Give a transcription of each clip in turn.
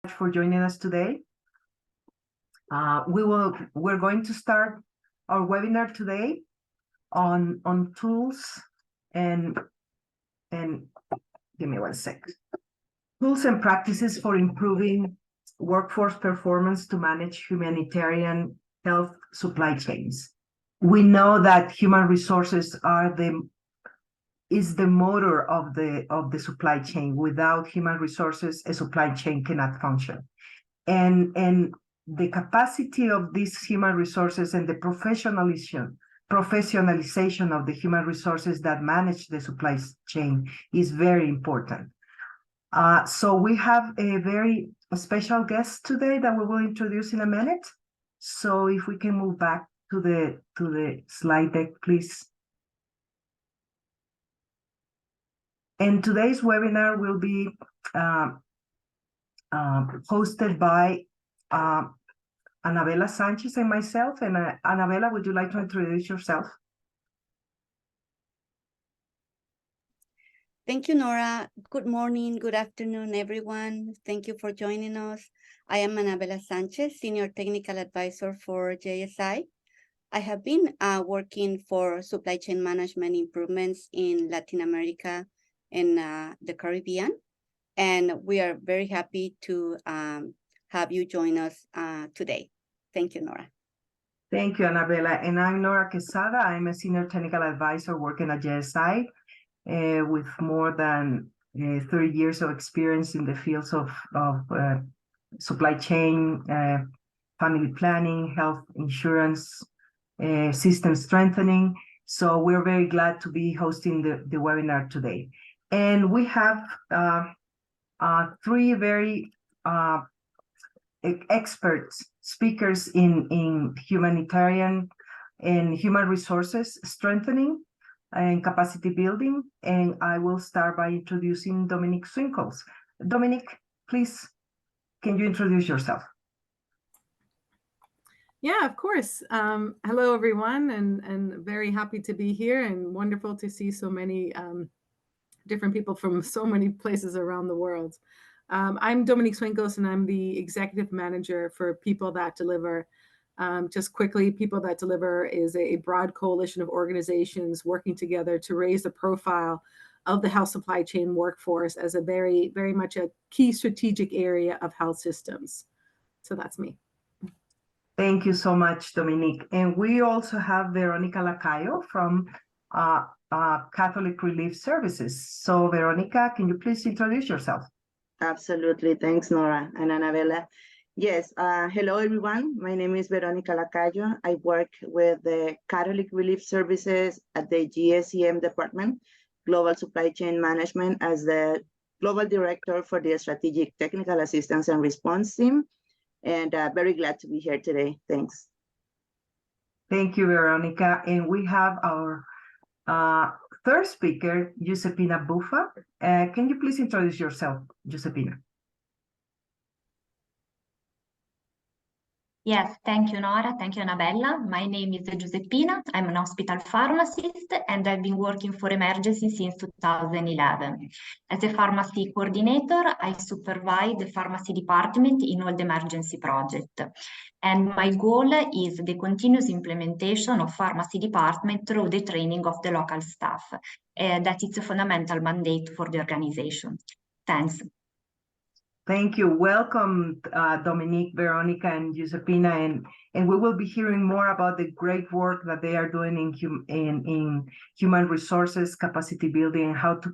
for joining us today. We're going to start our webinar today on tools and give me one sec. Tools and practices for improving workforce performance to manage humanitarian health supply chains. We know that human resources is the motor of the supply chain. Without human resources, a supply chain cannot function. And the capacity of these human resources and the professionalization of the human resources that manage the supply chain is very important. So we have a very special guest today that we will introduce in a minute. So if we can move back to the slide deck, please. And today's webinar will be hosted by Anabela Sanchez and myself. And Anabela, would you like to introduce yourself? Thank you, Nora. Good morning, good afternoon, everyone. Thank you for joining us. I am Anabela Sanchez, Senior Technical Advisor for JSI. I have been working for supply chain management improvements in Latin America and the Caribbean. And we are very happy to have you join us today. Thank you, Nora. Thank you, Anabela. And I'm Nora Quesada. I'm a Senior Technical Advisor working at JSI with more than 30 years of experience in the fields of supply chain, family planning, health insurance, system strengthening. So we're very glad to be hosting the webinar today. And we have three very expert speakers in humanitarian and human resources strengthening and capacity building. And I will start by introducing Dominique Zwinkels. Dominique, please, can you introduce yourself? Yeah, of course. Hello, everyone, and very happy to be here and wonderful to see so many different people from so many places around the world. I'm Dominique Zwinkels, and I'm the Executive Manager for People That Deliver. Just quickly, People That Deliver is a broad coalition of organizations working together to raise the profile of the health supply chain workforce as a very, very much a key strategic area of health systems. So that's me. Thank you so much, Dominique. And we also have Veronica Lacayo from Catholic Relief Services. So Veronica, can you please introduce yourself? Absolutely. Thanks, Nora and Anabela. Yes. Hello, everyone. My name is Veronica Lacayo. I work with the Catholic Relief Services at the GSEM Department, Global Supply Chain Management, as the Global Director for the Strategic Technical Assistance and Response Team. And very glad to be here today. Thanks. Thank you, Veronica. And we have our third speaker, Giuseppina Buffa. Can you please introduce yourself, Giuseppina? Yes, thank you, Nora. Thank you, Anabella. My name is Giuseppina. I'm an hospital pharmacist, and I've been working for emergency since 2011. As a pharmacy coordinator, I supervise the pharmacy department in all the emergency project. And my goal is the continuous implementation of pharmacy department through the training of the local staff. That is a fundamental mandate for the organization. Thanks. Thank you. Welcome, Dominique, Veronica, and Giuseppina, and we will be hearing more about the great work that they are doing in human resources, capacity building, and how to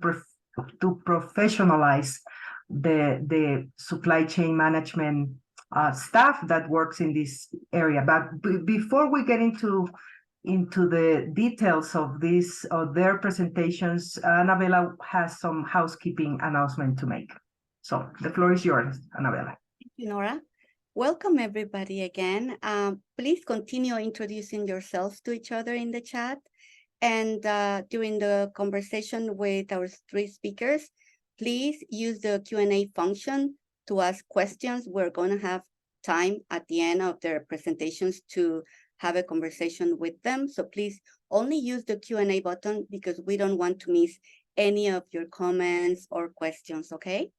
professionalize the supply chain management staff that works in this area. But before we get into the details of their presentations, Anabela has some housekeeping announcement to make. So the floor is yours, Anabela. Thank you, Nora. Welcome, everybody, again. Please continue introducing yourselves to each other in the chat. And during the conversation with our three speakers, please use the Q&A function to ask questions. We're going to have time at the end of their presentations to have a conversation with them. So please only use the Q&A button because we don't want to miss any of your comments or questions, okay?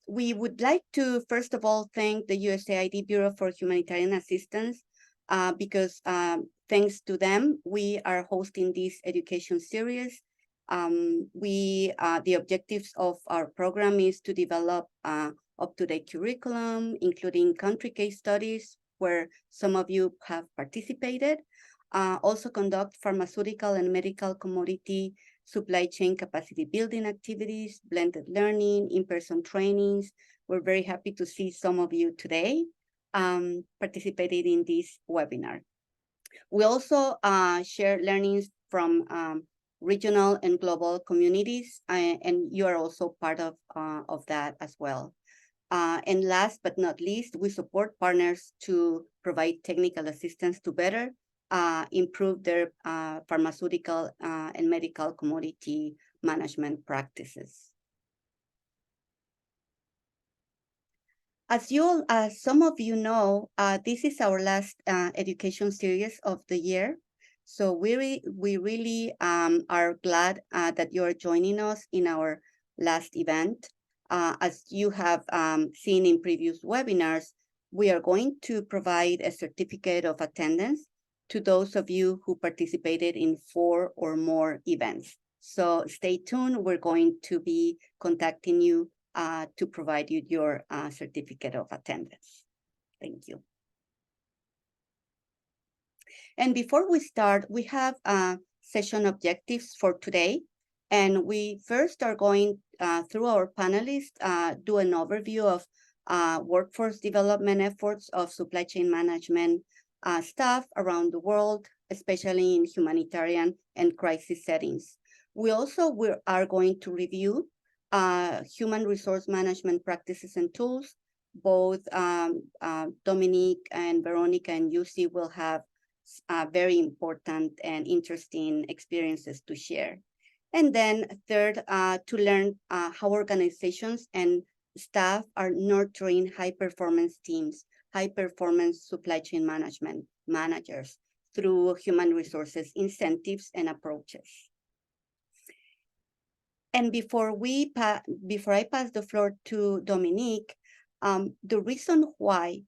We would like to, first of all, thank the USAID Bureau for Humanitarian Assistance because thanks to them, we are hosting this education series. The objectives of our program is to develop up-to-date curriculum, including country case studies, where some of you have participated. Also conduct pharmaceutical and medical commodity supply chain capacity building activities, blended learning, in-person trainings. We're very happy to see some of you today participating in this webinar. We also share learnings from regional and global communities, and you are also part of that as well. And last but not least, we support partners to provide technical assistance to better improve their pharmaceutical and medical commodity management practices. As some of you know, this is our last education series of the year. So we really are glad that you are joining us in our last event. As you have seen in previous webinars, we are going to provide a certificate of attendance to those of you who participated in 4 or more events. So stay tuned. We're going to be contacting you to provide you your certificate of attendance. Thank you. And before we start, we have session objectives for today. And we first are going through our panelists, do an overview of workforce development efforts of supply chain management staff around the world, especially in humanitarian and crisis settings. We also are going to review human resource management practices and tools. Both Dominique and Veronica and Yusi will have very important and interesting experiences to share. And then third, to learn how organizations and staff are nurturing high-performance teams, high-performance supply chain management managers through human resources incentives and approaches. And before I pass the floor to Dominique, the reason why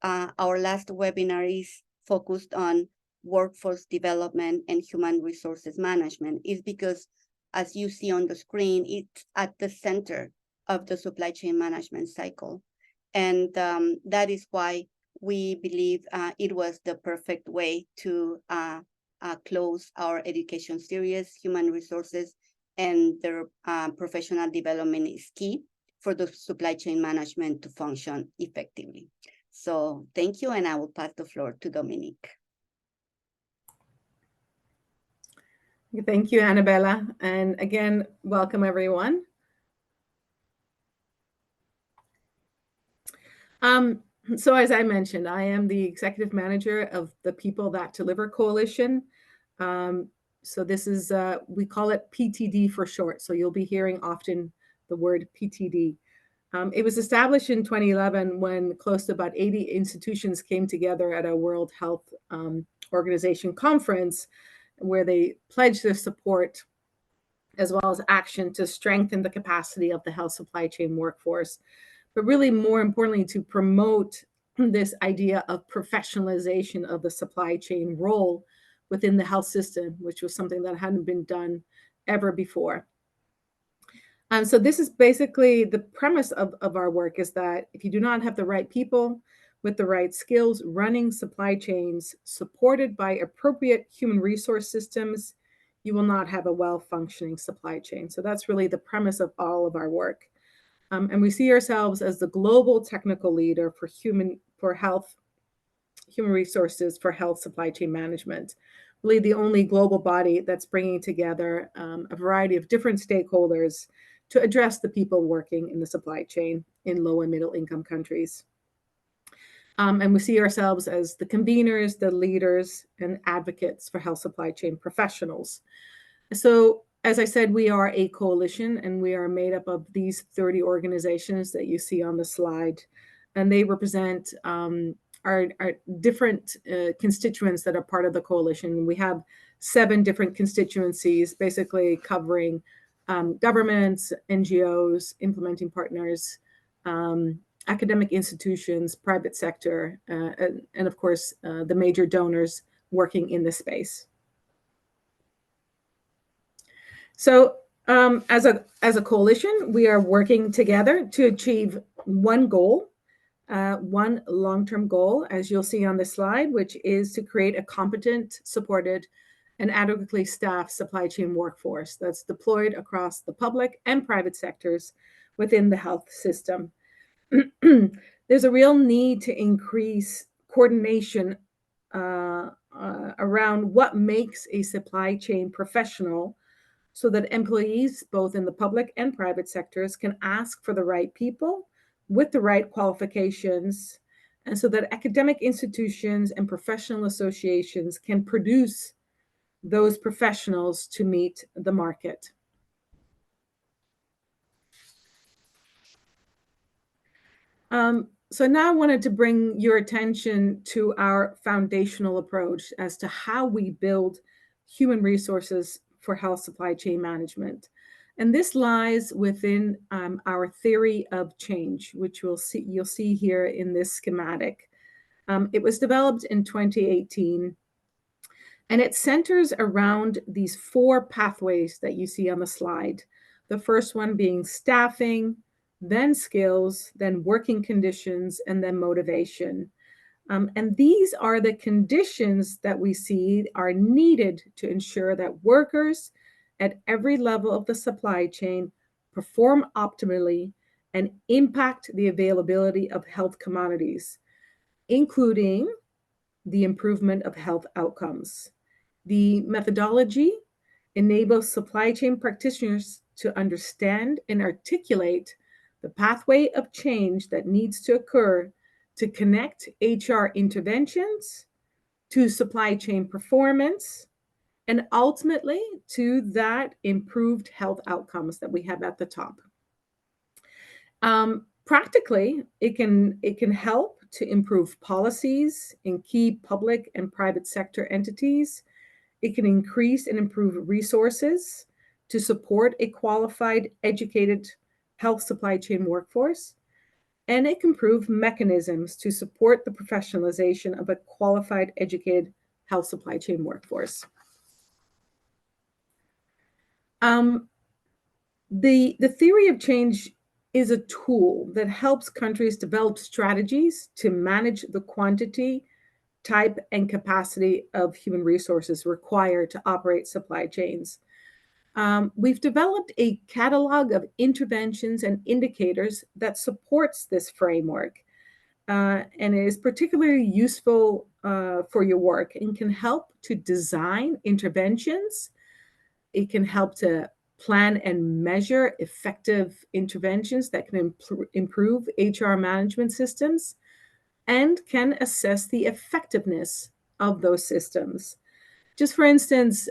our last webinar is focused on workforce development and human resources management is because, as you see on the screen, it's at the center of the supply chain management cycle. And that is why we believe it was the perfect way to close our education series. Human resources and their professional development is key for the supply chain management to function effectively. So thank you, and I will pass the floor to Dominique. Thank you, Annabella. And again, welcome everyone. So as I mentioned, I am the executive manager of the People That Deliver Coalition. So this is, we call it PTD for short. So you'll be hearing often the word PTD. It was established in 2011 when close to about 80 institutions came together at a World Health Organization conference where they pledged their support as well as action to strengthen the capacity of the health supply chain workforce, but really more importantly to promote this idea of professionalization of the supply chain role within the health system, which was something that hadn't been done ever before. So this is basically the premise of our work, is that if you do not have the right people with the right skills running supply chains supported by appropriate human resource systems, you will not have a well-functioning supply chain. So that's really the premise of all of our work. And we see ourselves as the global technical leader for human resources for health supply chain management. Really the only global body that's bringing together a variety of different stakeholders to address the people working in the supply chain in low and middle income countries. And we see ourselves as the conveners, the leaders, and advocates for health supply chain professionals. So as I said, we are a coalition, and we are made up of these 30 organizations that you see on the slide. And they represent our different constituents that are part of the coalition. We have 7 different constituencies, basically covering governments, NGOs, implementing partners, academic institutions, private sector, and of course, the major donors working in this space. So as a coalition, we are working together to achieve one goal, one long-term goal, as you'll see on the slide, which is to create a competent, supported, and adequately staffed supply chain workforce that's deployed across the public and private sectors within the health system. There's a real need to increase coordination around what makes a supply chain professional, so that employees, both in the public and private sectors, can ask for the right people with the right qualifications, and so that academic institutions and professional associations can produce those professionals to meet the market. So now I wanted to bring your attention to our foundational approach as to how we build human resources for health supply chain management. And this lies within our theory of change, which you'll see here in this schematic. It was developed in 2018, and it centers around these 4 pathways that you see on the slide. The first one being staffing, then skills, then working conditions, and then motivation. And these are the conditions that we see are needed to ensure that workers at every level of the supply chain perform optimally and impact the availability of health commodities, including the improvement of health outcomes. The methodology enables supply chain practitioners to understand and articulate the pathway of change that needs to occur to connect HR interventions to supply chain performance, and ultimately to that improved health outcomes that we have at the top. Practically, it can help to improve policies in key public and private sector entities. It can increase and improve resources to support a qualified, educated health supply chain workforce. And it can improve mechanisms to support the professionalization of a qualified, educated health supply chain workforce. The theory of change is a tool that helps countries develop strategies to manage the quantity, type, and capacity of human resources required to operate supply chains. We've developed a catalog of interventions and indicators that supports this framework, and it is particularly useful for your work and can help to design interventions. It can help to plan and measure effective interventions that can improve HR management systems, and can assess the effectiveness of those systems. Just for instance,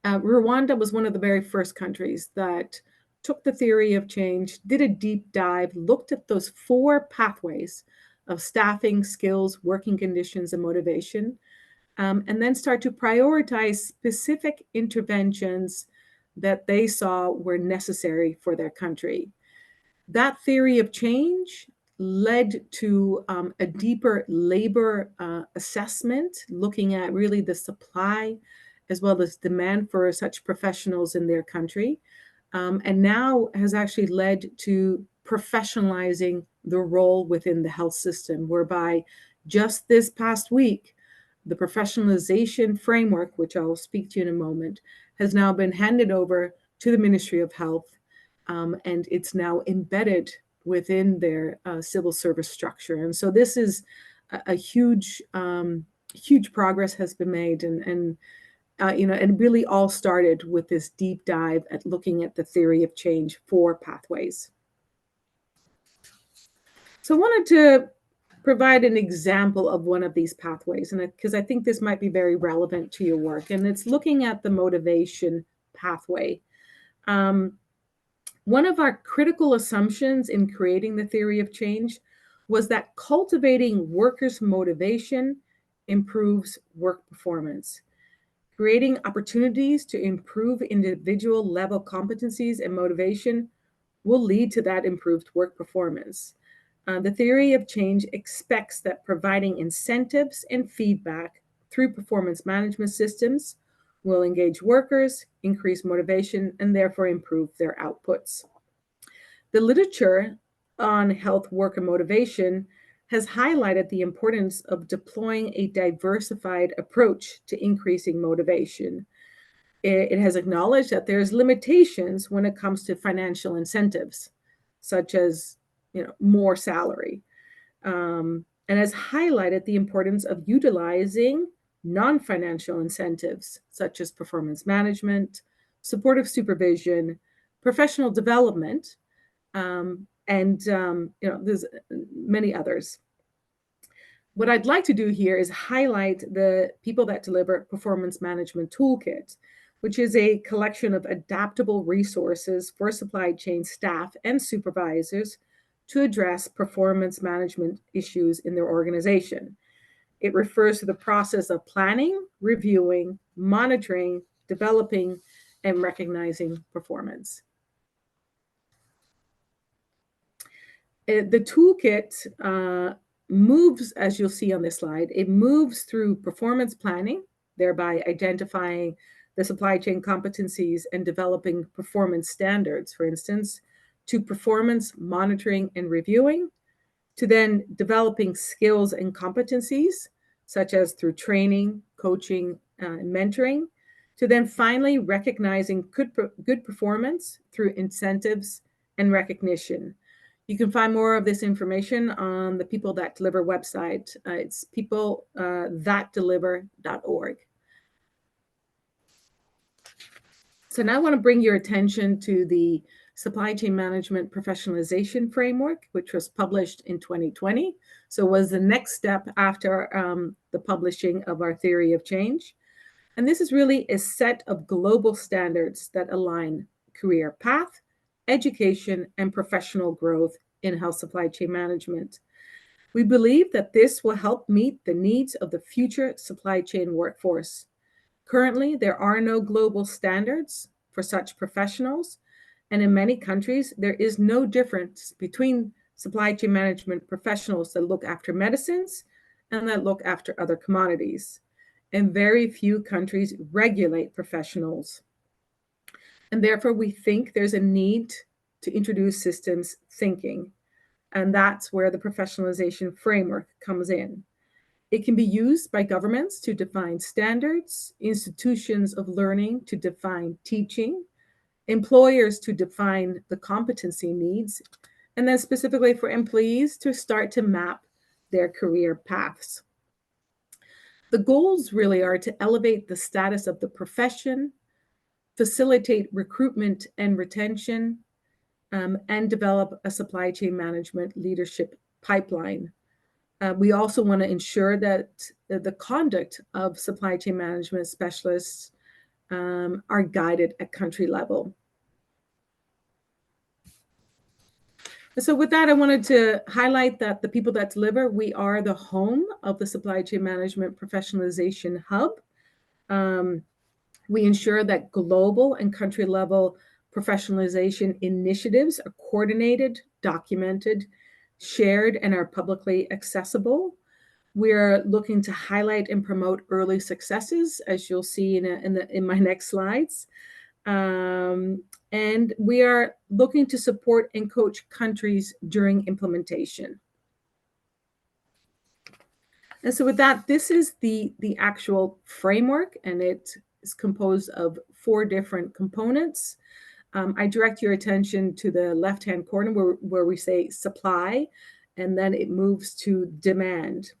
Rwanda was one of the very first countries that took the theory of change, did a deep dive, looked at those 4 pathways of staffing, skills, working conditions, and motivation, and then start to prioritize specific interventions that they saw were necessary for their country. That theory of change led to a deeper labor assessment, looking at really the supply as well as demand for such professionals in their country, and now has actually led to professionalizing the role within the health system, whereby just this past week, the professionalization framework, which I will speak to you in a moment, has now been handed over to the Ministry of Health, and it's now embedded within their civil service structure. And so this is a huge progress has been made, and it really all started with this deep dive at looking at the theory of change 4 pathways. So I wanted to provide an example of one of these pathways, and because I think this might be very relevant to your work, and it's looking at the motivation pathway. One of our critical assumptions in creating the theory of change was that cultivating workers' motivation improves work performance. creating opportunities to improve individual level competencies and motivation will lead to that improved work performance. The theory of change expects that providing incentives and feedback through performance management systems will engage workers, increase motivation, and therefore improve their outputs. The literature on health, work, and motivation has highlighted the importance of deploying a diversified approach to increasing motivation. It has acknowledged that there's limitations when it comes to financial incentives, such as more salary, and has highlighted the importance of utilizing non-financial incentives, such as performance management, supportive supervision, professional development, and there's many others. What I'd like to do here is highlight the People That Deliver Performance Management Toolkit, which is a collection of adaptable resources for supply chain staff and supervisors to address performance management issues in their organization. It refers to the process of planning, reviewing, monitoring, developing, and recognizing performance. The toolkit moves, as you'll see on this slide, it moves through performance planning, thereby identifying the supply chain competencies and developing performance standards, for instance, to performance monitoring and reviewing, to then developing skills and competencies, such as through training, coaching, and mentoring, to then finally recognizing good performance through incentives and recognition. You can find more of this information on the People That Deliver website. It's peoplethatdeliver.org. So now I want to bring your attention to the Supply Chain Management Professionalization Framework, which was published in 2020. So it was the next step after the publishing of our theory of change. And this is really a set of global standards that align career path, education, and professional growth in health supply chain management. We believe that this will help meet the needs of the future supply chain workforce. Currently, there are no global standards for such professionals, and in many countries, there is no difference between supply chain management professionals that look after medicines and that look after other commodities. And very few countries regulate professionals. And therefore, we think there's a need to introduce systems thinking. And that's where the professionalization framework comes in. It can be used by governments to define standards, institutions of learning to define teaching, employers to define the competency needs, and then specifically for employees to start to map their career paths. The goals really are to elevate the status of the profession, facilitate recruitment and retention, and develop a supply chain management leadership pipeline. We also want to ensure that the conduct of supply chain management specialists are guided at country level. So with that, I wanted to highlight that the People That Deliver, we are the home of the Supply Chain Management Professionalization Hub. We ensure that global and country level professionalization initiatives are coordinated, documented, shared, and are publicly accessible. We're looking to highlight and promote early successes, as you'll see in my next slides. And we are looking to support and coach countries during implementation. And so with that, this is the actual framework, and it is composed of 4 different components. I direct your attention to the left-hand corner where we say supply, and then it moves to demand.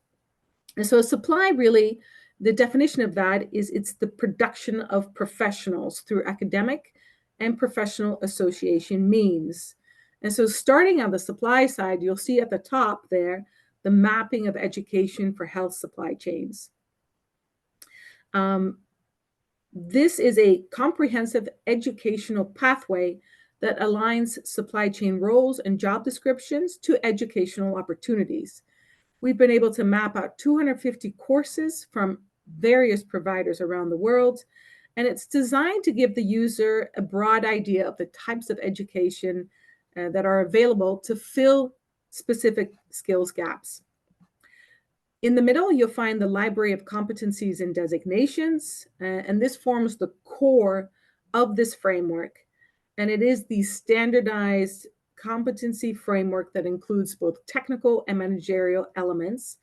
And so supply really, the definition of that is it's the production of professionals through academic and professional association means. And so starting on the supply side, you'll see at the top there, the mapping of education for health supply chains. This is a comprehensive educational pathway that aligns supply chain roles and job descriptions to educational opportunities. We've been able to map out 250 courses from various providers around the world. And it's designed to give the user a broad idea of the types of education that are available to fill specific skills gaps. In the middle, you'll find the library of competencies and designations, and this forms the core of this framework. And it is the standardized competency framework that includes both technical and managerial elements,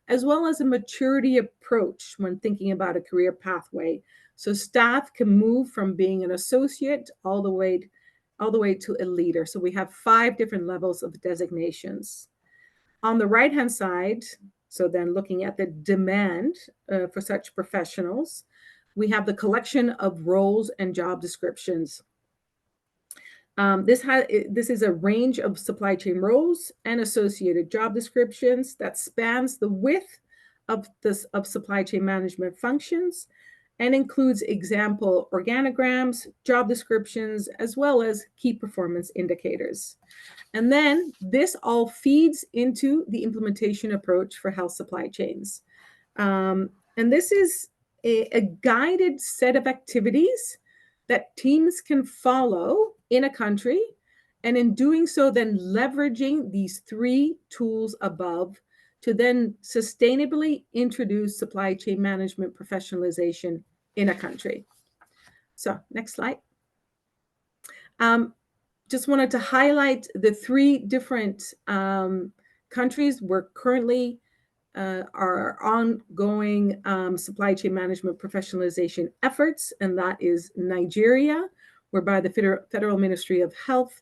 as well as a maturity approach when thinking about a career pathway. So staff can move from being an associate all the way to a leader. So we have 5 different levels of designations. On the right-hand side, so then looking at the demand for such professionals, we have the collection of roles and job descriptions. This is a range of supply chain roles and associated job descriptions that spans the width of supply chain management functions and includes example organograms, job descriptions, as well as key performance indicators. And then this all feeds into the implementation approach for health supply chains. And this is a guided set of activities that teams can follow in a country, and in doing so, then leveraging these 3 tools above to then sustainably introduce supply chain management professionalization in a country. So next slide. Just wanted to highlight the 3 different countries where currently are ongoing supply chain management professionalization efforts, and that is Nigeria, whereby the Federal Ministry of Health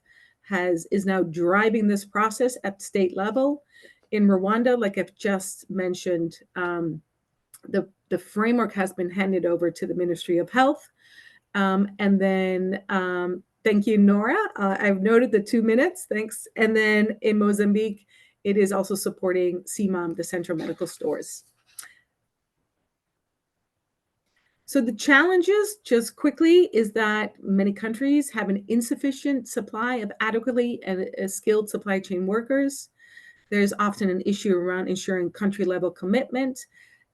is now driving this process at state level. In Rwanda, like I've just mentioned, the framework has been handed over to the Ministry of Health. And then thank you, Nora. I've noted the 2 minutes, thanks. And then in Mozambique, it is also supporting CMOM, the Central Medical Stores. So the challenges, just quickly, is that many countries have an insufficient supply of adequately skilled supply chain workers. There's often an issue around ensuring country-level commitment.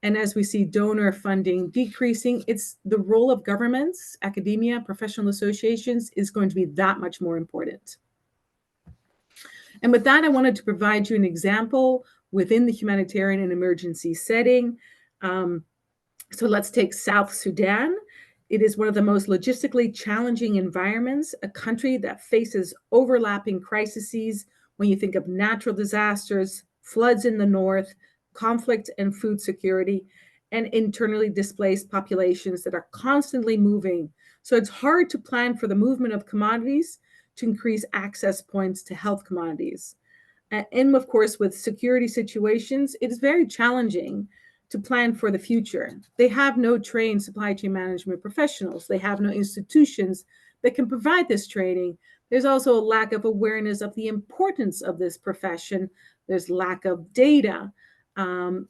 And as we see donor funding decreasing, it's the role of governments, academia, professional associations is going to be that much more important. And with that, I wanted to provide you an example within the humanitarian and emergency setting. So let's take South Sudan. It is one of the most logistically challenging environments, a country that faces overlapping crises when you think of natural disasters, floods in the north, conflict and food security, and internally displaced populations that are constantly moving. So it's hard to plan for the movement of commodities to increase access points to health commodities. And of course, with security situations, it is very challenging to plan for the future. They have no trained supply chain management professionals. They have no institutions that can provide this training. There's also a lack of awareness of the importance of this profession. There's lack of data.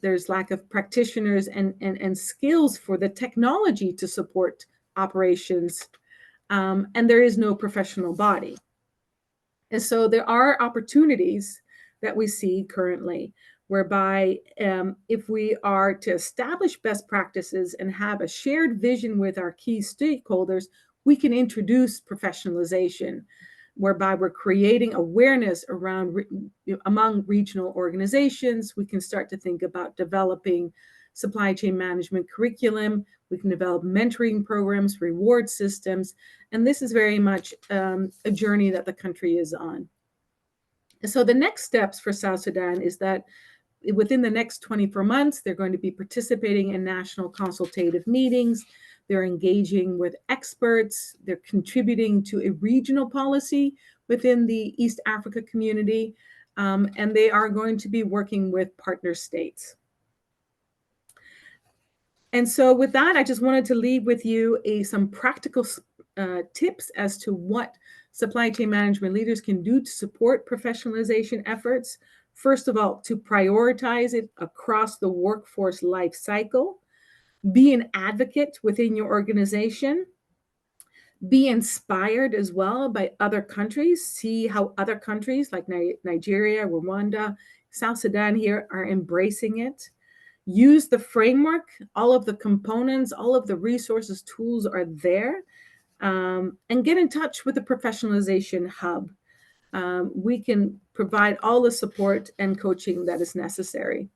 There's lack of practitioners and skills for the technology to support operations. And there is no professional body. And so there are opportunities that we see currently whereby if we are to establish best practices and have a shared vision with our key stakeholders, we can introduce professionalization, whereby we're creating awareness around among regional organizations. We can start to think about developing supply chain management curriculum. We can develop mentoring programs, reward systems, and this is very much a journey that the country is on. And so the next steps for South Sudan is that within the next 24 months, they're going to be participating in national consultative meetings. They're engaging with experts. They're contributing to a regional policy within the East Africa community. And they are going to be working with partner states. And so with that, I just wanted to leave with you some practical tips as to what supply chain management leaders can do to support professionalization efforts. First of all, to prioritize it across the workforce life cycle. Be an advocate within your organization. Be inspired as well by other countries. See how other countries like Nigeria, Rwanda, South Sudan here are embracing it. use the framework. All of the components, all of the resources, tools are there. And get in touch with the Professionalization Hub. We can provide all the support and coaching that is necessary.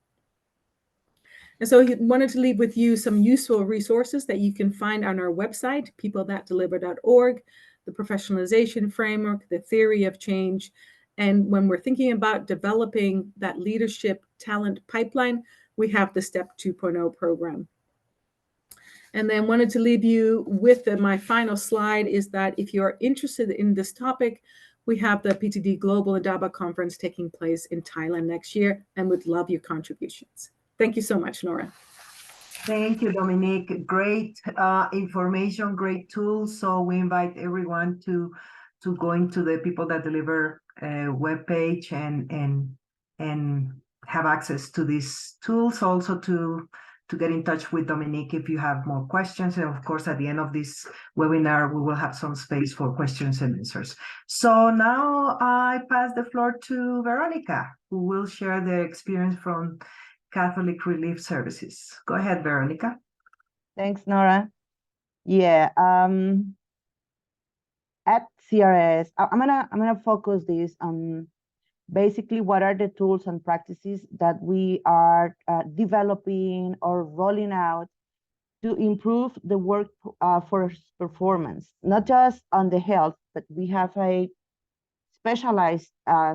And so he wanted to leave with you some useful resources that you can find on our website, peoplethatdeliver.org, the professionalization framework, the theory of change. And when we're thinking about developing that leadership talent pipeline, we have the Step 2.0 program. And then wanted to leave you with my final slide is that if you're interested in this topic, we have the PTD Global Indaba Conference taking place in Thailand next year and would love your contributions. Thank you so much, Nora. Thank you, Dominique. Great information, great tools. So we invite everyone to go into the People That Deliver webpage and have access to these tools. Also to get in touch with Dominique if you have more questions. And of course, at the end of this webinar, we will have some space for questions and answers. So now I pass the floor to Veronica, who will share the experience from Catholic Relief Services. Go ahead, Veronica. Thanks, Nora. Yeah, at CRS, I'm gonna focus this on basically what are the tools and practices that we are developing or rolling out to improve the workforce performance, not just on the health, but we have a specialized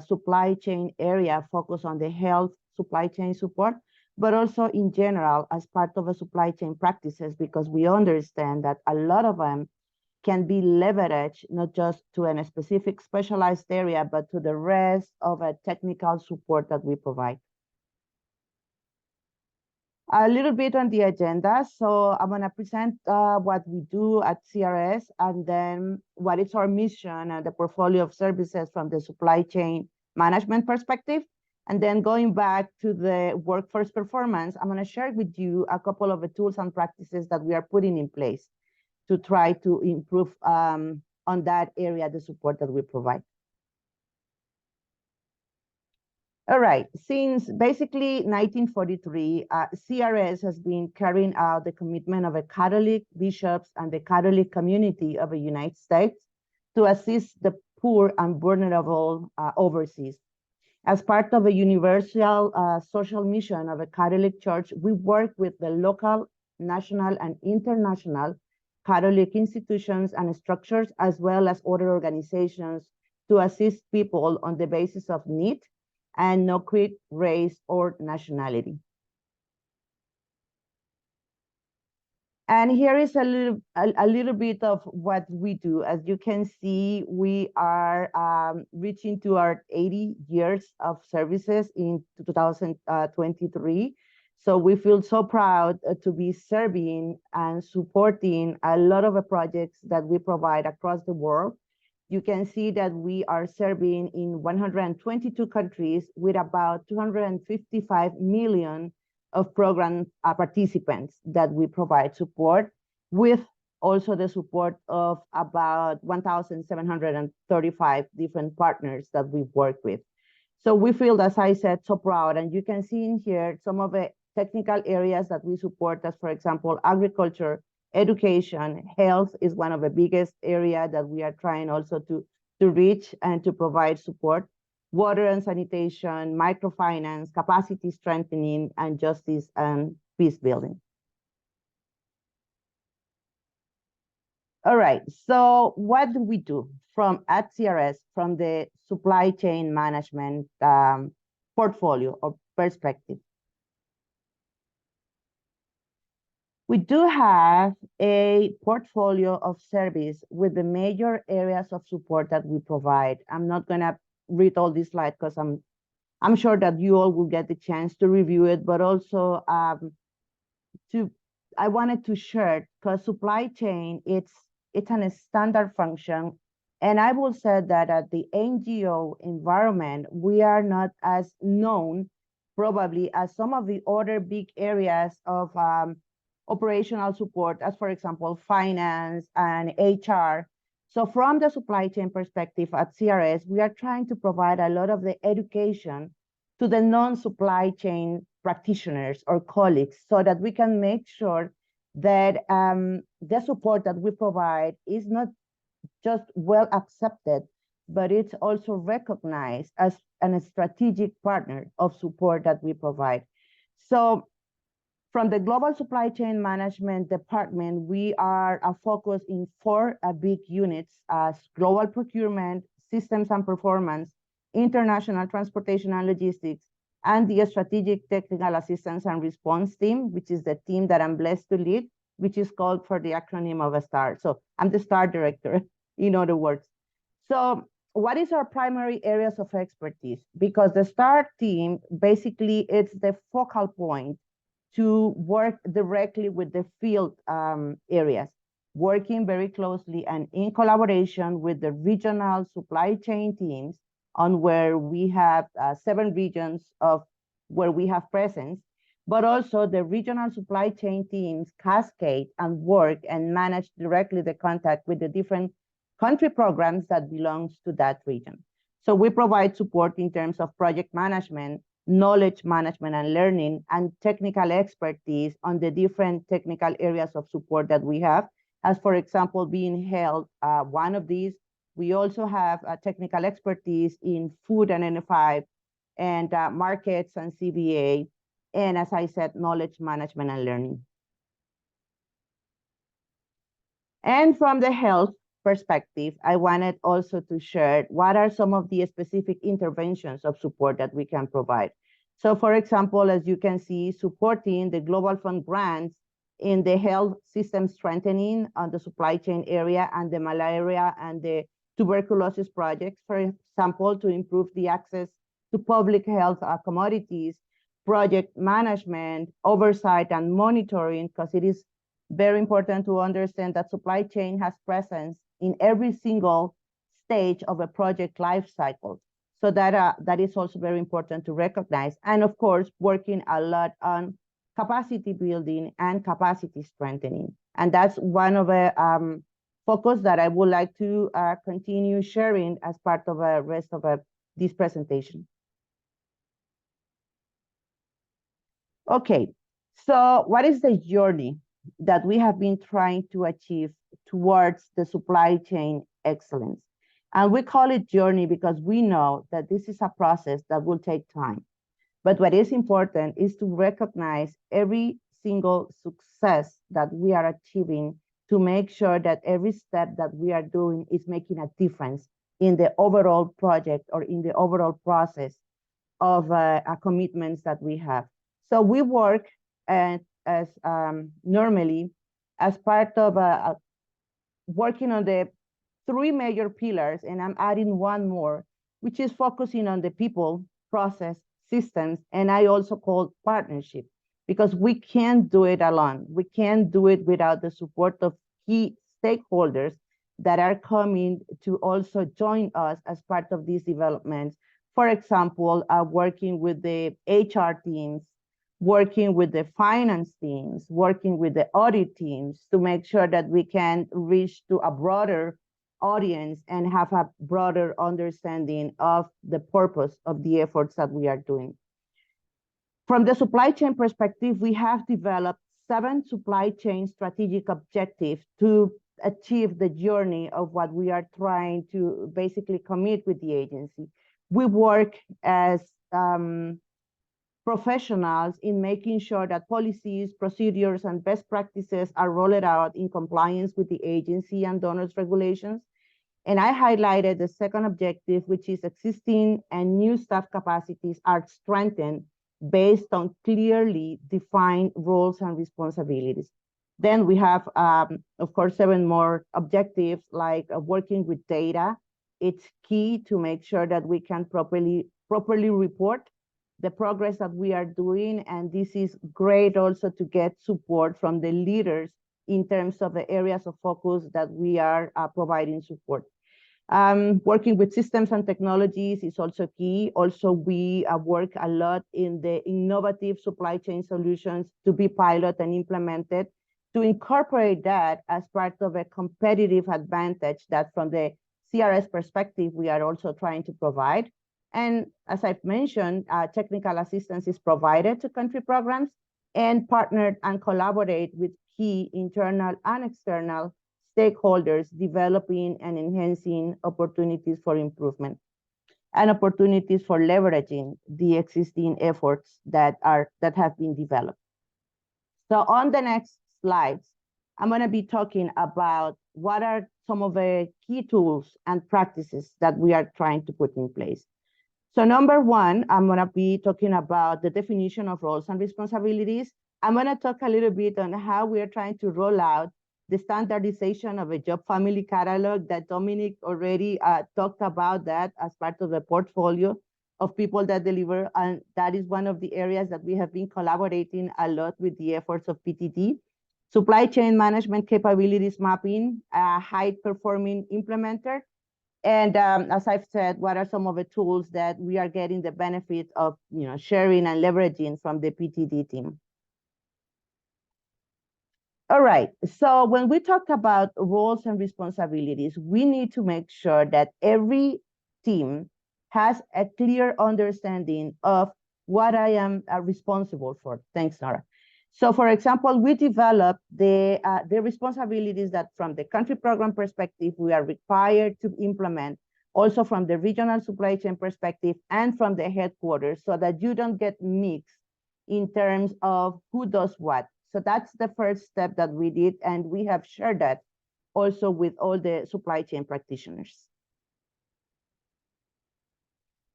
supply chain area focused on the health supply chain support, but also in general as part of a supply chain practices, because we understand that a lot of them can be leveraged not just to a specific specialized area, but to the rest of a technical support that we provide. A little bit on the agenda. So I'm going to present what we do at CRS and then what is our mission and the portfolio of services from the supply chain management perspective. And then going back to the workforce performance, I'm going to share with you a couple of the tools and practices that we are putting in place to try to improve on that area, the support that we provide. All right, since basically 1943, CRS has been carrying out the commitment of the Catholic bishops and the Catholic community of the United States to assist the poor and vulnerable overseas. As part of a universal social mission of a Catholic Church, we work with the local, national, and international Catholic institutions and structures, as well as other organizations, to assist people on the basis of need and no creed, race, or nationality. And here is a little bit of what we do. As you can see, we are reaching to our 80 years of services in 2023. So we feel so proud to be serving and supporting a lot of the projects that we provide across the world. You can see that we are serving in 122 countries with about 255 million of program participants that we provide support, with also the support of about 1,735 different partners that we work with. So we feel, as I said, so proud. And you can see in here some of the technical areas that we support, as for example, agriculture, education, health is one of the biggest areas that we are trying also to reach and to provide support. Water and sanitation, microfinance, capacity strengthening, and justice and peace building. All right, so what do we do at CRS from the supply chain management portfolio or perspective? We do have a portfolio of service with the major areas of support that we provide. I'm not gonna read all this slide because I'm sure that you all will get the chance to review it, but also I wanted to share, because supply chain, it's a standard function. And I will say that at the NGO environment, we are not as known probably as some of the other big areas of operational support, as for example, finance and HR. So from the supply chain perspective at CRS, we are trying to provide a lot of the education to the non-supply chain practitioners or colleagues so that we can make sure that the support that we provide is not just well accepted, but it's also recognized as a strategic partner of support that we provide. So from the Global Supply Chain Management Department, we are focused in 4 big units as global procurement, systems and performance, international transportation and logistics, and the Strategic Technical Assistance and Response Team, which is the team that I'm blessed to lead, which is called for the acronym of STAR. So I'm the STAR director, in other words. So what is our primary areas of expertise? Because the STAR team, basically, it's the focal point to work directly with the field areas, working very closely and in collaboration with the regional supply chain teams on where we have 7 regions of where we have presence, but also the regional supply chain teams cascade and work and manage directly the contact with the different country programs that belongs to that region. So we provide support in terms of project management, knowledge management and learning, and technical expertise on the different technical areas of support that we have. As for example, being held, one of these, we also have a technical expertise in food and NFI and markets and CBA. And as I said, knowledge management and learning. And from the health perspective, I wanted also to share what are some of the specific interventions of support that we can provide. So for example, as you can see, supporting the Global Fund grants in the health system strengthening on the supply chain area and the malaria and the tuberculosis projects, for example, to improve the access to public health commodities, project management, oversight and monitoring, because it is very important to understand that supply chain has presence in every single stage of a project life cycle. So that is also very important to recognize. And of course, working a lot on capacity building and capacity strengthening. And that's one of the focus that I would like to continue sharing as part of the rest of this presentation. Okay, so what is the journey that we have been trying to achieve towards the supply chain excellence? And we call it journey because we know that this is a process that will take time. But what is important is to recognize every single success that we are achieving to make sure that every step that we are doing is making a difference in the overall project or in the overall process of commitments that we have. So we work as normally as part of working on the 3 major pillars, and I'm adding one more, which is focusing on the people, process, systems, and I also call partnership, because we can't do it alone. We can't do it without the support of key stakeholders that are coming to also join us as part of these developments. For example, working with the HR teams, working with the finance teams, working with the audit teams to make sure that we can reach to a broader audience and have a broader understanding of the purpose of the efforts that we are doing. From the supply chain perspective, we have developed 7 supply chain strategic objectives to achieve the journey of what we are trying to basically commit with the agency. We work as professionals in making sure that policies, procedures, and best practices are rolled out in compliance with the agency and donors regulations. And I highlighted the second objective, which is existing and new staff capacities are strengthened based on clearly defined roles and responsibilities. Then we have, of course, 7 more objectives, like working with data. It's key to make sure that we can properly report the progress that we are doing. And this is great also to get support from the leaders in terms of the areas of focus that we are providing support. Working with systems and technologies is also key. Also, we work a lot in the innovative supply chain solutions to be piloted and implemented, to incorporate that as part of a competitive advantage that from the CRS perspective, we are also trying to provide. And as I've mentioned, technical assistance is provided to country programs and partnered and collaborate with key internal and external stakeholders, developing and enhancing opportunities for improvement and opportunities for leveraging the existing efforts that have been developed. So on the next slides, I'm going to be talking about what are some of the key tools and practices that we are trying to put in place. So number one, I'm going to be talking about the definition of roles and responsibilities. I'm going to talk a little bit on how we are trying to roll out the standardization of a job family catalog that Dominique already talked about that as part of the portfolio of people that deliver. And that is one of the areas that we have been collaborating a lot with the efforts of PTD. Supply chain management capabilities mapping, high-performing implementer. And as I've said, what are some of the tools that we are getting the benefit of sharing and leveraging from the PTD team? All right, so when we talk about roles and responsibilities, we need to make sure that every team has a clear understanding of what I am responsible for. Thanks, Nora. So for example, we developed the responsibilities that from the country program perspective, we are required to implement, also from the regional supply chain perspective and from the headquarters, so that you don't get mixed in terms of who does what. So that's the first step that we did, and we have shared that also with all the supply chain practitioners.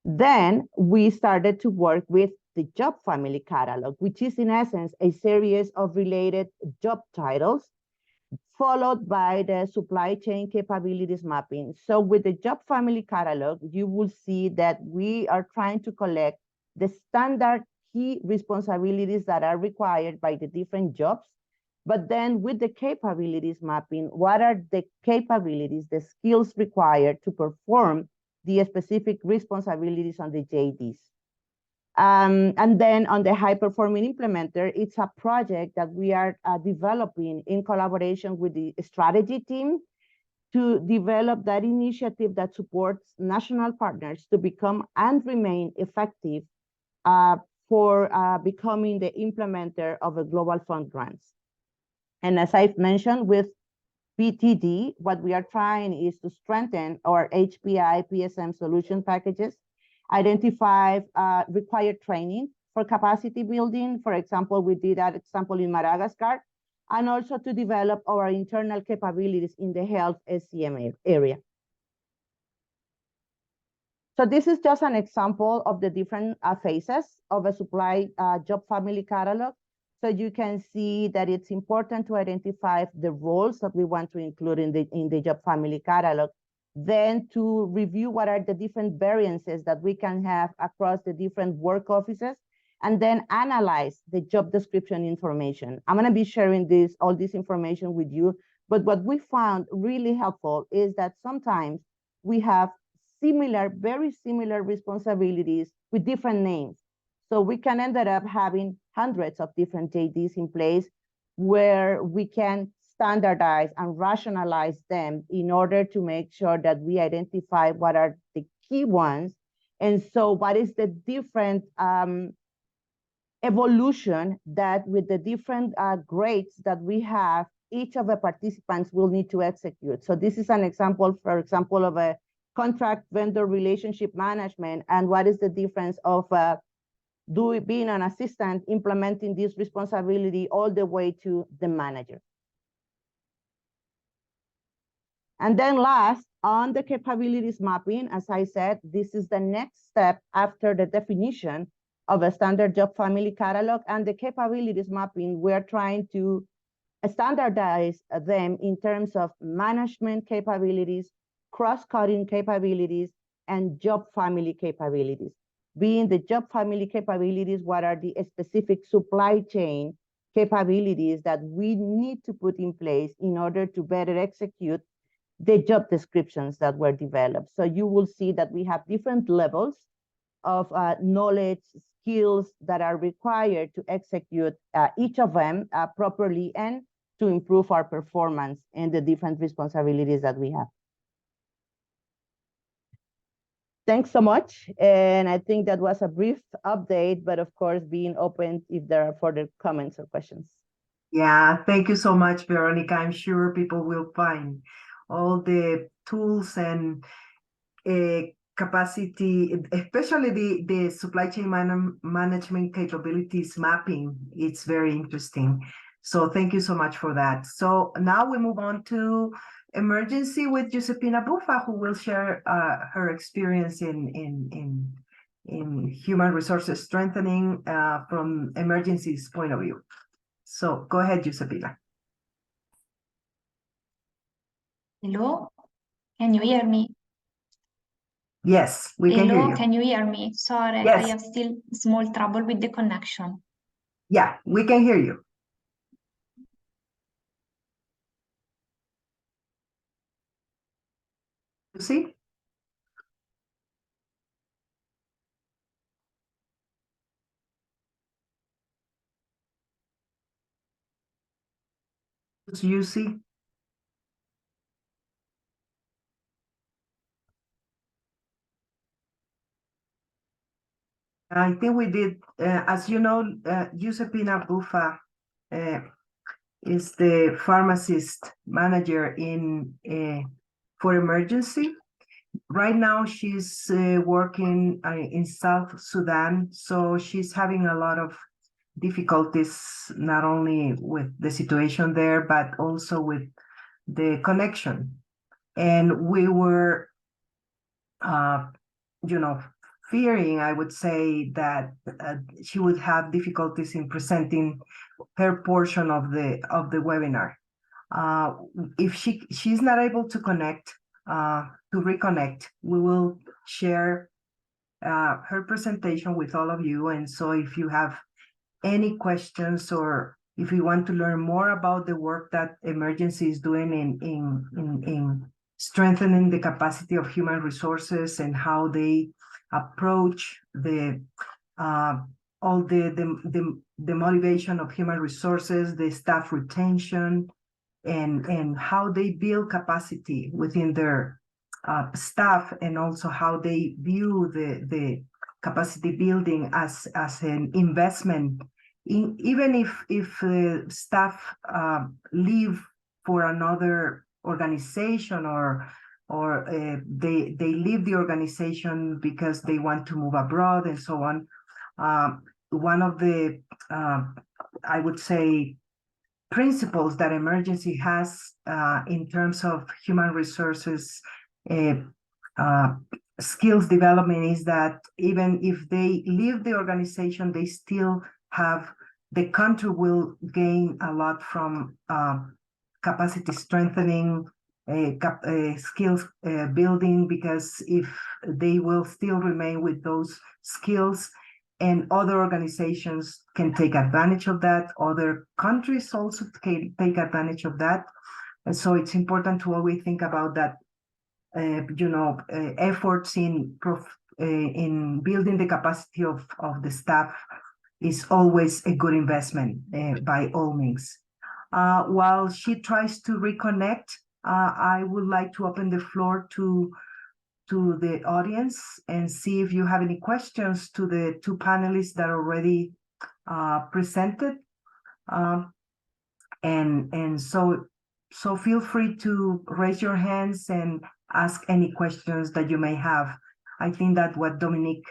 Then we started to work with the job family catalog, which is in essence a series of related job titles, followed by the supply chain capabilities mapping. So with the job family catalog, you will see that we are trying to collect the standard key responsibilities that are required by the different jobs. But then with the capabilities mapping, what are the capabilities, the skills required to perform the specific responsibilities on the JDs? And then on the high-performing implementer, it's a project that we are developing in collaboration with the strategy team to develop that initiative that supports national partners to become and remain effective for becoming the implementer of a global fund grants. And as I've mentioned with PTD, what we are trying is to strengthen our HPI PSM solution packages, identify required training for capacity building. For example, we did that example in Madagascar, and also to develop our internal capabilities in the health SCM area. So this is just an example of the different phases of a supply job family catalog. So you can see that it's important to identify the roles that we want to include in the job family catalog, then to review what are the different variances that we can have across the different work offices, and then analyze the job description information. I'm going to be sharing all this information with you, but what we found really helpful is that sometimes we have very similar responsibilities with different names. So we can end up having hundreds of different JDs in place where we can standardize and rationalize them in order to make sure that we identify what are the key ones. And so what is the different evolution that with the different grades that we have, each of the participants will need to execute. So this is an example, for example, of a contract vendor relationship management, and what is the difference of being an assistant implementing this responsibility all the way to the manager. And then last, on the capabilities mapping, as I said, this is the next step after the definition of a standard job family catalog, and the capabilities mapping, we're trying to standardize them in terms of management capabilities, cross-cutting capabilities, and job family capabilities. Being the job family capabilities, what are the specific supply chain capabilities that we need to put in place in order to better execute the job descriptions that were developed. So you will see that we have different levels of knowledge, skills that are required to execute each of them properly and to improve our performance and the different responsibilities that we have. thanks so much. And I think that was a brief update, but of course, being open if there are further comments or questions. Yeah, thank you so much, Veronica. I'm sure people will find all the tools and capacity, especially the supply chain management capabilities mapping. It's very interesting. So thank you so much for that. So now we move on to emergency with Giuseppina Buffa, who will share her experience in human resources strengthening from emergencies point of view. So go ahead, Giuseppina. Hello, can you hear me? Yes, we can hear Hello, you. can you hear me? Sorry, I Yes. have still small trouble with the connection. Yeah, we can hear you. You see? You see? I think we did, as you know, Giuseppina Buffa is the pharmacist manager in for emergency. Right now, she's working in South Sudan, so she's having a lot of difficulties, not only with the situation there, but also with the connection. And we were, fearing, I would say, that she would have difficulties in presenting her portion of the webinar. If she's not able to connect, to reconnect, we will share her presentation with all of you. And so if you have any questions, or if you want to learn more about the work that Emergency is doing in strengthening the capacity of human resources and how they approach the all the motivation of human resources, the staff retention, and how they build capacity within their staff, and also how they view the capacity building as an investment. Even if staff leave for another organization, or they leave the organization because they want to move abroad and so on. One of the I would say principles that Emergency has in terms of human resources skills development is that even if they leave the organization, they still have, the country will gain a lot from capacity strengthening, skills building, because if they will still remain with those skills, and other organizations can take advantage of that, other countries also can take advantage of that. And so it's important to always think about that. Efforts in building the capacity of the staff is always a good investment by all means. While she tries to reconnect, I would like to open the floor to the audience and see if you have any questions to the two panelists that already presented. And so feel free to raise your hands and ask any questions that you may have. I think that what Dominique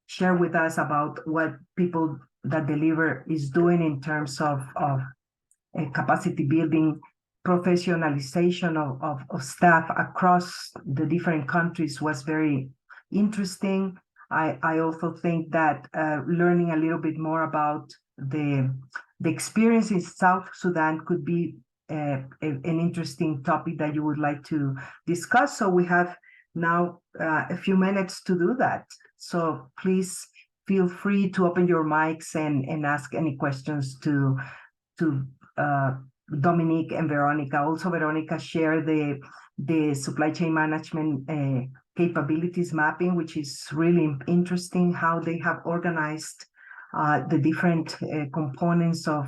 shared with us about what people that deliver is doing in terms of capacity building, professionalization of staff across the different countries was very interesting. I also think that learning a little bit more about the experience in South Sudan could be an interesting topic that you would like to discuss. So we have now a few minutes to do that. So please feel free to open your mics and ask any questions to Dominique and Veronica. Also, Veronica shared the supply chain management capabilities mapping, which is really interesting, how they have organized the different components of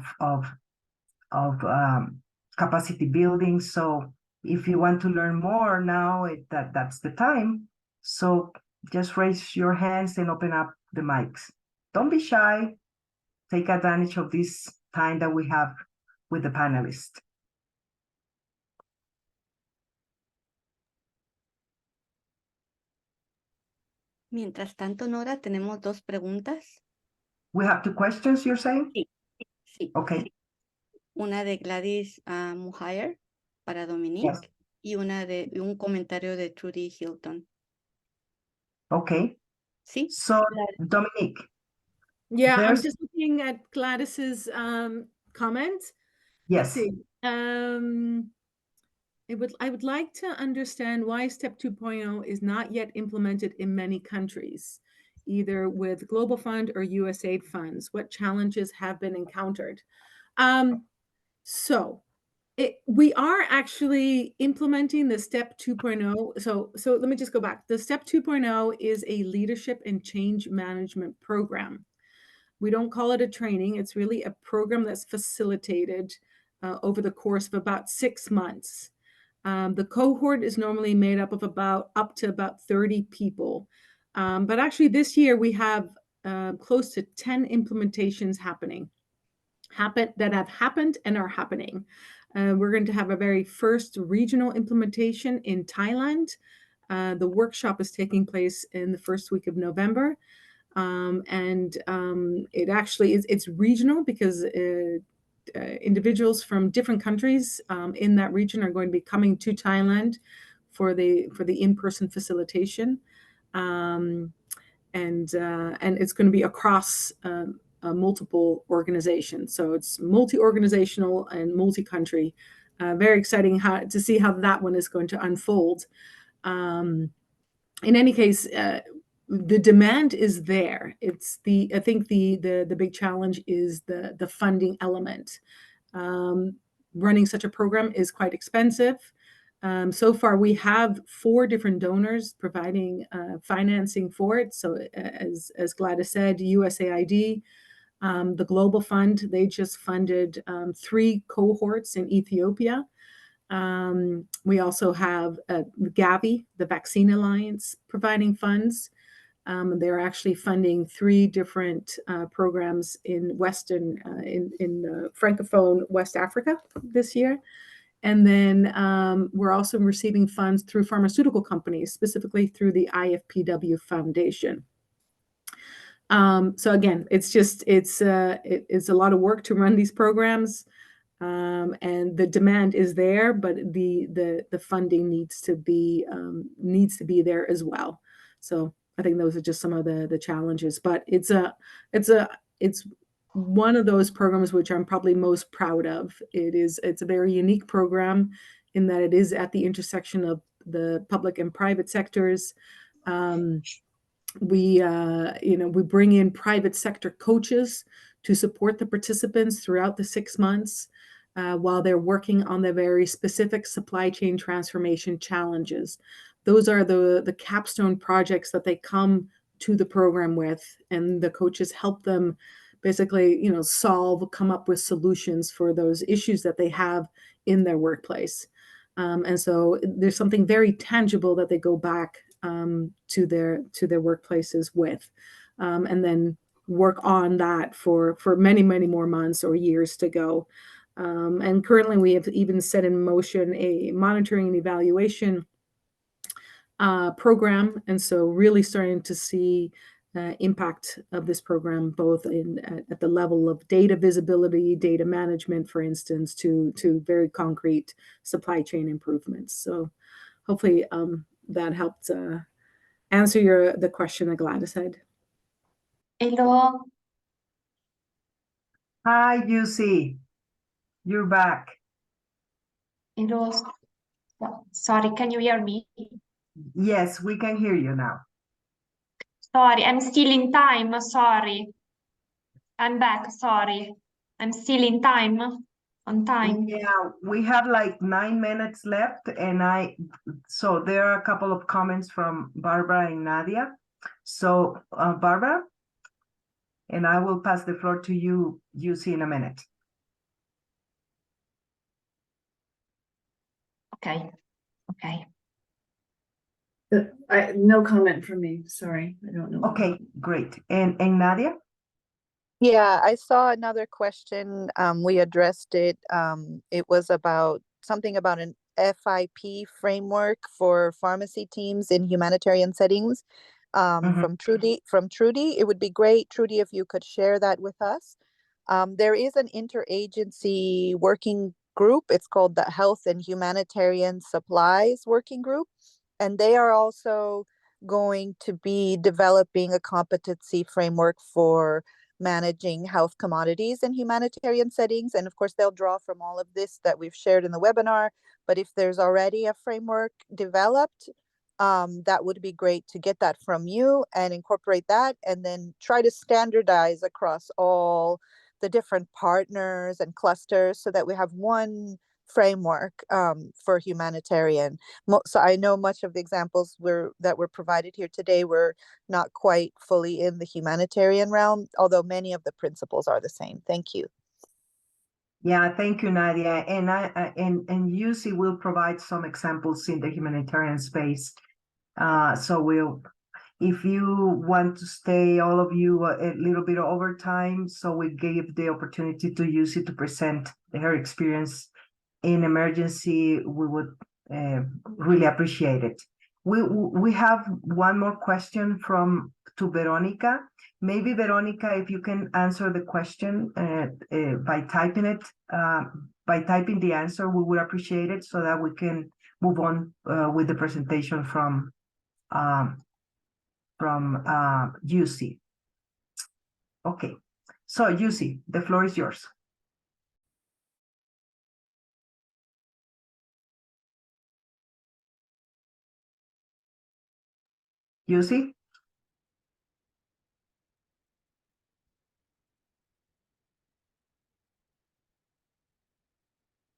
capacity building. So if you want to learn more now, that's the time. So just raise your hands and open up the mics. Don't be shy. Take advantage of this time that we have with the panelists. Mientras tanto, Nora, tenemos dos preguntas. We have 2 questions, you're saying? Sí. Okay. Una de Gladys Muhayer para Dominique Yes. y un comentario de Trudy Hilton. Okay. Sí. So, Dominique. Yeah, I'm There's- just looking at Gladys's comment. Yes. Let's see. I would like to understand why Step 2.0 is not yet implemented in many countries, either with Global Fund or USAID funds. What challenges have been encountered? We are actually implementing the Step 2.0. So let me just go back. The Step 2.0 is a leadership and change management program. We don't call it a training. It's really a program that's facilitated over the course of about 6 months. The cohort is normally made up of up to about 30 people. But actually this year we have close to 10 implementations that have happened and are happening. We're going to have a very first regional implementation in Thailand. The workshop is taking place in the first week of November. It actually it's regional because individuals from different countries in that region are going to be coming to Thailand for the in-person facilitation, and it's going to be across multiple organizations. So it's multi-organizational and multi-country. Very exciting to see how that one is going to unfold. In any case, the demand is there. I think the big challenge is the funding element. Running such a program is quite expensive. So far, we have 4 different donors providing financing for it. So as Gladys said, USAID, the Global Fund, they just funded 3 cohorts in Ethiopia. We also have Gavi, the Vaccine Alliance, providing funds. They're actually funding 3 different programs in Francophone West Africa this year. And then we're also receiving funds through pharmaceutical companies, specifically through the IFPW Foundation. So again, it's a lot of work to run these programs, and the demand is there, but the funding needs to be there as well. So I think those are just some of the challenges, but it's one of those programs which I'm probably most proud of. It's a very unique program in that it is at the intersection of the public and private sectors. We bring in private sector coaches to support the participants throughout the 6 months while they're working on the very specific supply chain transformation challenges. Those are the capstone projects that they come to the program with, and the coaches help them basically, come up with solutions for those issues that they have in their workplace. And so there's something very tangible that they go back to their workplaces with, and then work on that for many, many more months or years to go. And currently we have even set in motion a monitoring and evaluation program. And so really starting to see impact of this program, both at the level of data visibility, data management, for instance, to very concrete supply chain improvements. So hopefully that helped answer the question that Gladys had. Hello. Hi, Yusi. You're back. Hello. Sorry, can you hear me? Yes, we can hear you now. Sorry, I'm still in time. Sorry. I'm back. Sorry. I'm still in time. On time. Yeah, we have like 9 minutes left, and so there are a couple of comments from Barbara and Nadia. So Barbara, and I will pass the floor to you, Yusi, in a minute. Okay. No comment from me. Sorry, I don't know. Okay, great. And Nadia? Yeah, I saw another question. We addressed it. It was about something about an FIP framework for pharmacy teams in humanitarian settings. From Trudy. It would be great, Trudy, if you could share that with us. There is an interagency working group. It's called the Health and Humanitarian Supplies Working Group. And they are also going to be developing a competency framework for managing health commodities in humanitarian settings. And of course, they'll draw from all of this that we've shared in the webinar. But if there's already a framework developed, that would be great to get that from you and incorporate that, and then try to standardize across all the different partners and clusters so that we have one framework for humanitarian. So I know much of the examples that were provided here today were not quite fully in the humanitarian realm, although many of the principles are the same. Thank you. Yeah, thank you, Nadia. And UC will provide some examples in the humanitarian space. So if you want to stay, all of you, a little bit over time, so we gave the opportunity to UC to present her experience in emergency, we would really appreciate it. We have one more question to Veronica. Maybe Veronica, if you can answer the question by typing it, by typing the answer, we would appreciate it so that we can move on with the presentation from UC. Okay, so UC, the floor is yours. UC?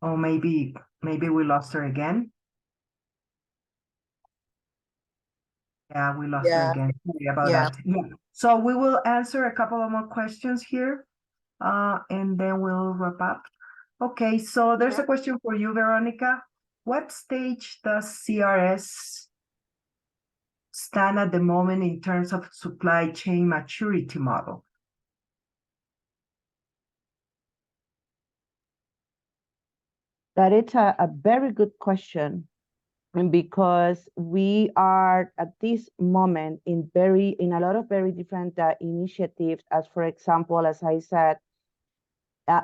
Oh, maybe we lost her again. Yeah, we lost her again. Sorry about that. Yeah. So we will answer a couple of more questions here, and then we'll wrap up. Okay, so there's a question for you, Veronica. What stage does CRS stand at the moment in terms of supply chain maturity model? That is a very good question, and because we are at this moment in a lot of very different initiatives, as for example, as I said,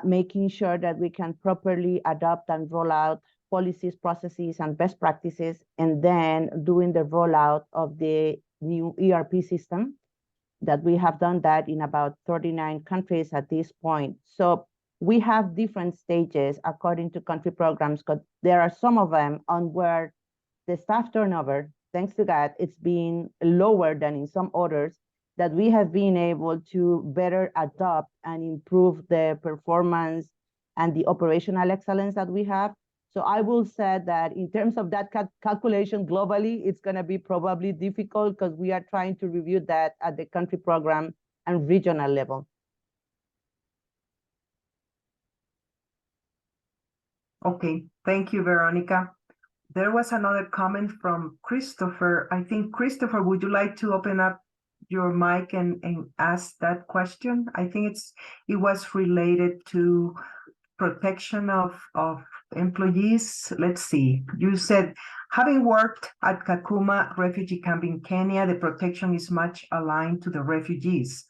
making sure that we can properly adopt and roll out policies, processes, and best practices, and then doing the rollout of the new ERP system that we have done that in about 39 countries at this point. So we have different stages according to country programs, because there are some of them on where the staff turnover, thanks to that, it's been lower than in some others, that we have been able to better adopt and improve the performance and the operational excellence that we have. So I will say that in terms of that calculation globally, it's going to be probably difficult because we are trying to review that at the country program and regional level. Okay, thank you, Veronica. There was another comment from Christopher. I think, Christopher, would you like to open up your mic and ask that question? I think it was related to protection of employees. Let's see. You said, having worked at Kakuma refugee camp in Kenya, the protection is much aligned to the refugees.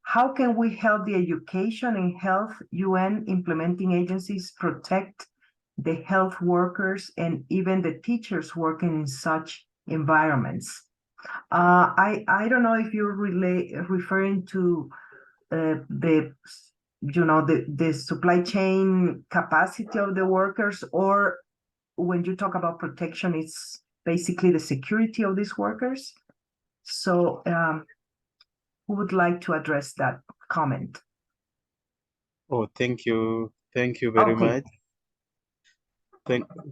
How can we help the education and health UN implementing agencies protect the health workers and even the teachers working in such environments? I don't know if you're referring to the supply chain capacity of the workers, or when you talk about protection, it's basically the security of these workers. So who would like to address that comment? Oh, thank you. Thank you very much.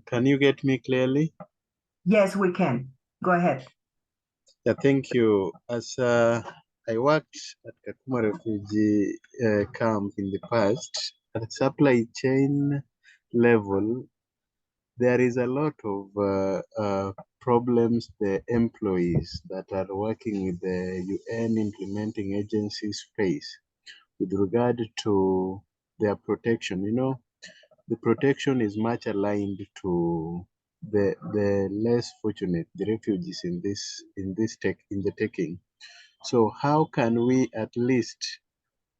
Can you get me clearly? Yes, we can. Go ahead. Yeah, thank you. As I worked at Kakuma refugee camp in the past, at supply chain level, there is a lot of problems the employees that are working with the UN implementing agencies face with regard to their protection. You know, the protection is much aligned to the less fortunate, the refugees in the taking. So how can we at least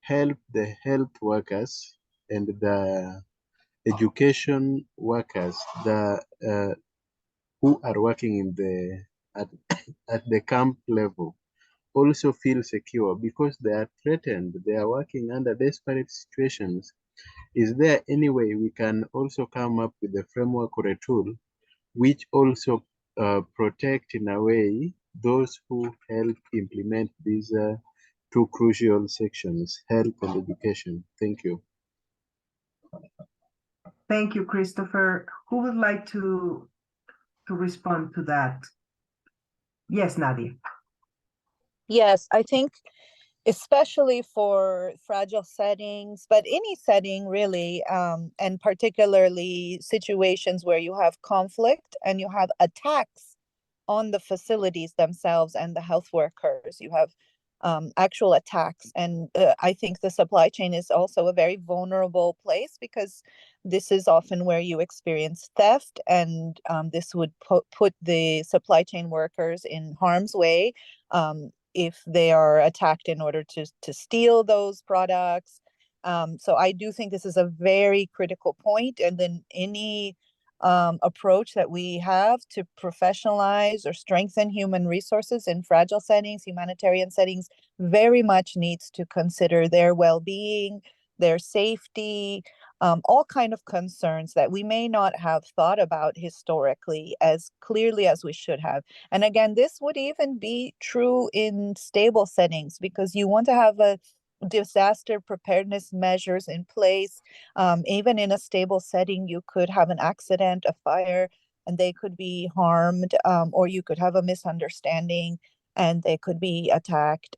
help the health workers and the education workers, who are working in at the camp level, also feel secure because they are threatened, they are working under desperate situations? Is there any way we can also come up with a framework or a tool which also protect in a way those who help implement these two crucial sections, health and education? Thank you. Thank you, Christopher. Who would like to respond to that? Yes, Nadia. Yes, I think especially for fragile settings, but any setting really, and particularly situations where you have conflict and you have attacks on the facilities themselves and the health workers. You have actual attacks. And I think the supply chain is also a very vulnerable place because this is often where you experience theft, and this would put the supply chain workers in harm's way if they are attacked in order to steal those products. So I do think this is a very critical point. And then any approach that we have to professionalize or strengthen human resources in fragile settings, humanitarian settings, very much needs to consider their well-being, their safety, all kind of concerns that we may not have thought about historically as clearly as we should have. And again, this would even be true in stable settings because you want to have a disaster preparedness measures in place. Even in a stable setting, you could have an accident, a fire, and they could be harmed, or you could have a misunderstanding and they could be attacked.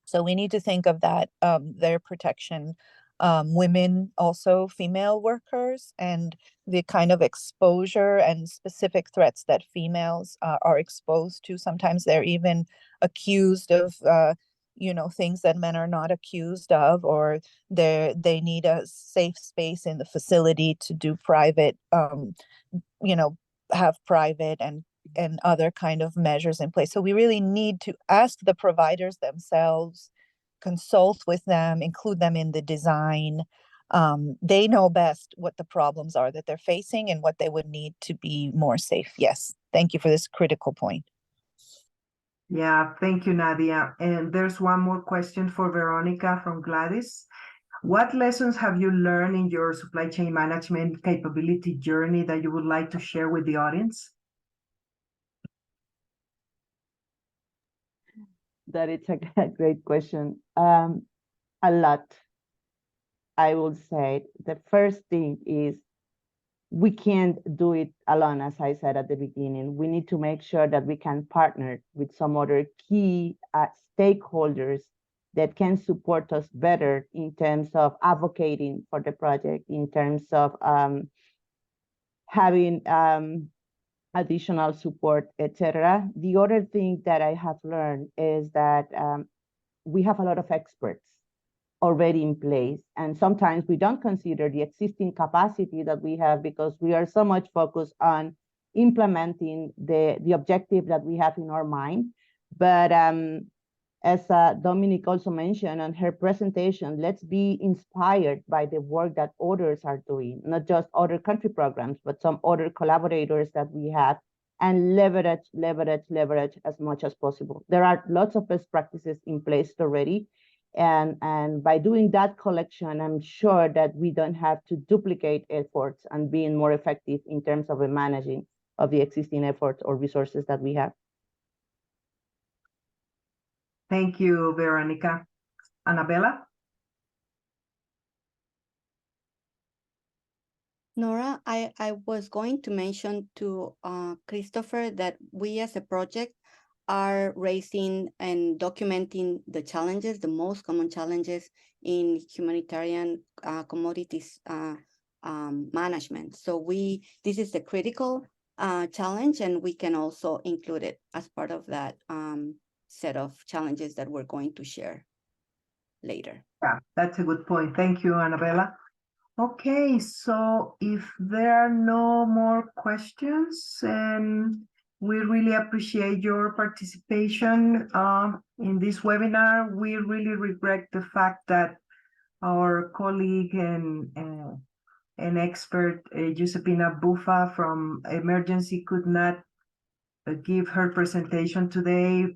So we need to think of that, their protection. Women, also female workers, and the kind of exposure and specific threats that females are exposed to. Sometimes they're even accused of things that men are not accused of, or they need a safe space in the facility to do private, have private and other kind of measures in place. So we really need to ask the providers themselves, consult with them, include them in the design. They know best what the problems are that they're facing and what they would need to be more safe. Yes, thank you for this critical point. Yeah, thank you, Nadia. And there's one more question for Veronica from Gladys. What lessons have you learned in your supply chain management capability journey that you would like to share with the audience? That it's a great question. A lot. I will say the first thing is we can't do it alone, as I said at the beginning. We need to make sure that we can partner with some other key stakeholders that can support us better in terms of advocating for the project, in terms of having additional support, etc. The other thing that I have learned is that we have a lot of experts already in place, and sometimes we don't consider the existing capacity that we have because we are so much focused on implementing the objective that we have in our mind. But as Dominique also mentioned on her presentation, let's be inspired by the work that others are doing, not just other country programs, but some other collaborators that we have, and leverage as much as possible. There are lots of best practices in place already. And by doing that collection, I'm sure that we don't have to duplicate efforts and being more effective in terms of the managing of the existing efforts or resources that we have. Thank you, Veronica. Annabella? Nora, I was going to mention to Christopher that we as a project are raising and documenting the challenges, the most common challenges in humanitarian commodities management. So this is the critical challenge, and we can also include it as part of that set of challenges that we're going to share later. Yeah, that's a good point. Thank you, Annabella. Okay, so if there are no more questions, and we really appreciate your participation in this webinar. We really regret the fact that our colleague and an expert, Giuseppina Buffa from Emergency, could not give her presentation today.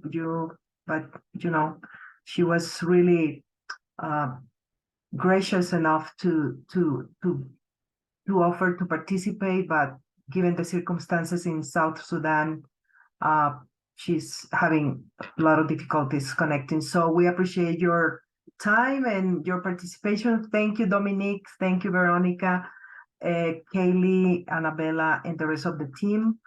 But you know, she was really gracious enough to offer to participate, but given the circumstances in South Sudan, she's having a lot of difficulties connecting. So we appreciate your time and your participation. Thank you, Dominique. Thank you, Veronica, Kaylee, Annabella, and the rest of the team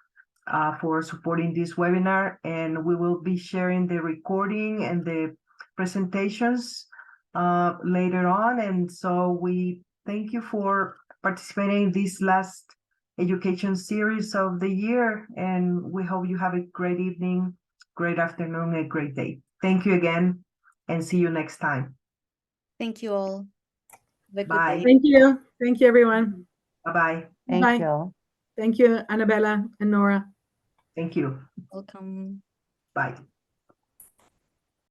for supporting this webinar. And we will be sharing the recording and the presentations later on. And so we thank you for participating in this last education series of the year. And we hope you have a great evening, great afternoon, and great day. Thank you again, and see you next time. Thank you all. Have a Bye. good day. Thank you. Thank you, everyone. Bye-bye. Thank Bye. you. Thank you, Annabella and Nora. Thank you. Welcome. Bye.